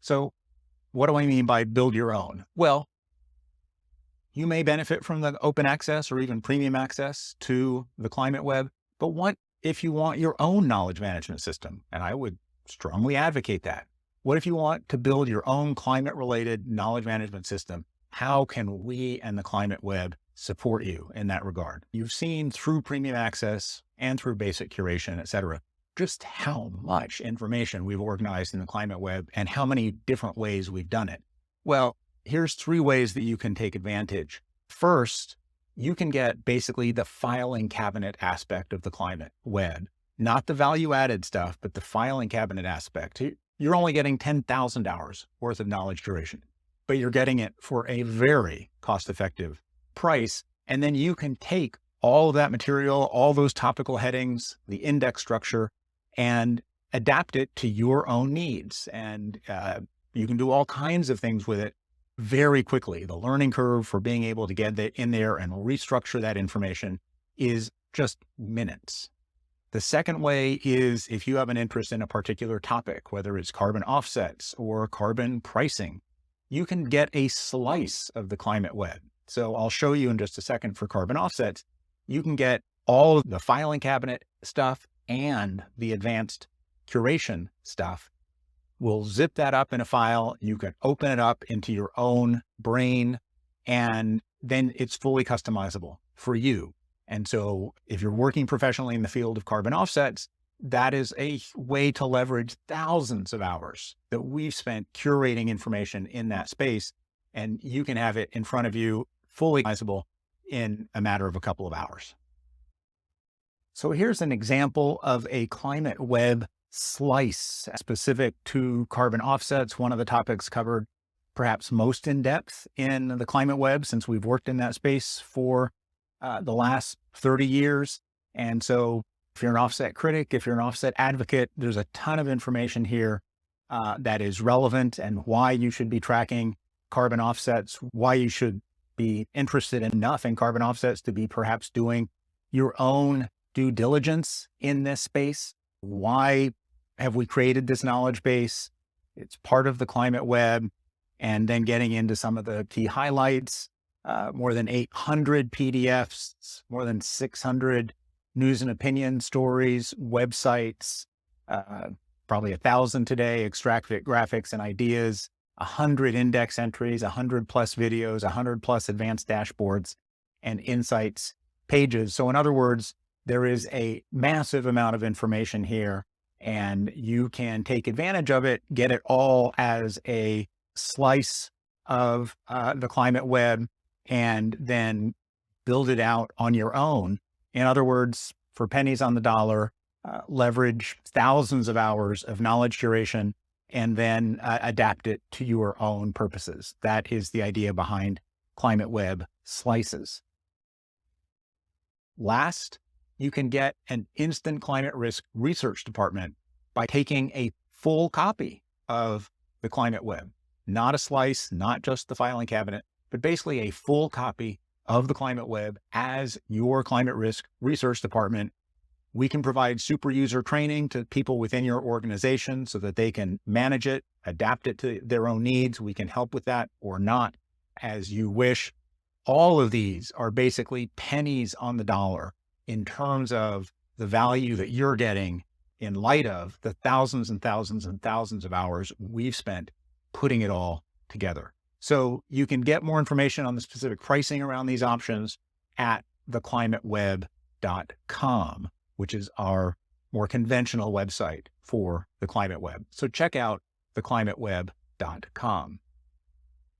So what do I mean by build your own? Well, you may benefit from the open access or even premium access to the Climate Web, but what if you want your own knowledge management system? And I would strongly advocate that. What if you want to build your own climate related knowledge management system? How can we and the Climate Web support you in that regard? You've seen through premium access and through basic curation, et cetera, just how much information we've organized in the Climate Web and how many different ways we've done it. Well, here's 3 ways that you can take advantage. First, you can get basically the filing cabinet aspect of the Climate Web, not the value added stuff, but the filing cabinet aspect. You're only getting 10,000 hours worth of knowledge curation, but you're getting it for a very cost effective price. And then you can take all of that material, all those topical headings, the index structure, and adapt it to your own needs. And you can do all kinds of things with it very quickly. The learning curve for being able to get that in there and restructure that information is just minutes. The second way is if you have an interest in a particular topic, whether it's carbon offsets or carbon pricing, you can get a slice of the Climate Web. So I'll show you in just a second for carbon offsets. You can get all of the filing cabinet stuff and the advanced curation stuff. We'll zip that up in a file. You can open it up into your own brain, and then it's fully customizable for you. And so if you're working professionally in the field of carbon offsets, that is a way to leverage thousands of hours that we've spent curating information in that space. And you can have it in front of you fully customizable in a matter of a couple of hours. So here's an example of a Climate Web slice specific to carbon offsets, one of the topics covered perhaps most in depth in the Climate Web since we've worked in that space for the last 30 years. And so if you're an offset critic, if you're an offset advocate, there's a ton of information here that is relevant and why you should be tracking carbon offsets, why you should be interested enough in carbon offsets to be perhaps doing your own due diligence in this space. Why have we created this knowledge base? It's part of the Climate Web. And then getting into some of the key highlights, more than 800 PDFs, more than 600 news and opinion stories, websites, probably 1,000 today, extracted graphics and ideas, 100 index entries, 100 plus videos, 100 plus advanced dashboards and insights pages. So in other words, there is a massive amount of information here and you can take advantage of it, get it all as a slice of the Climate Web and then build it out on your own. In other words, for pennies on the dollar, leverage thousands of hours of knowledge curation and then adapt it to your own purposes. That is the idea behind Climate Web slices. Last, you can get an instant climate risk research department by taking a full copy of the Climate Web, not a slice, not just the filing cabinet, but basically a full copy of the Climate Web as your climate risk research department. We can provide super user training to people within your organization so that they can manage it, adapt it to their own needs. We can help with that or not as you wish. All of these are basically pennies on the dollar in terms of the value that you're getting in light of the thousands and thousands and thousands of hours we've spent putting it all together. So you can get more information on the specific pricing around these options at theclimateweb.com, which is our more conventional website for the Climate Web. So check out theclimateweb.com.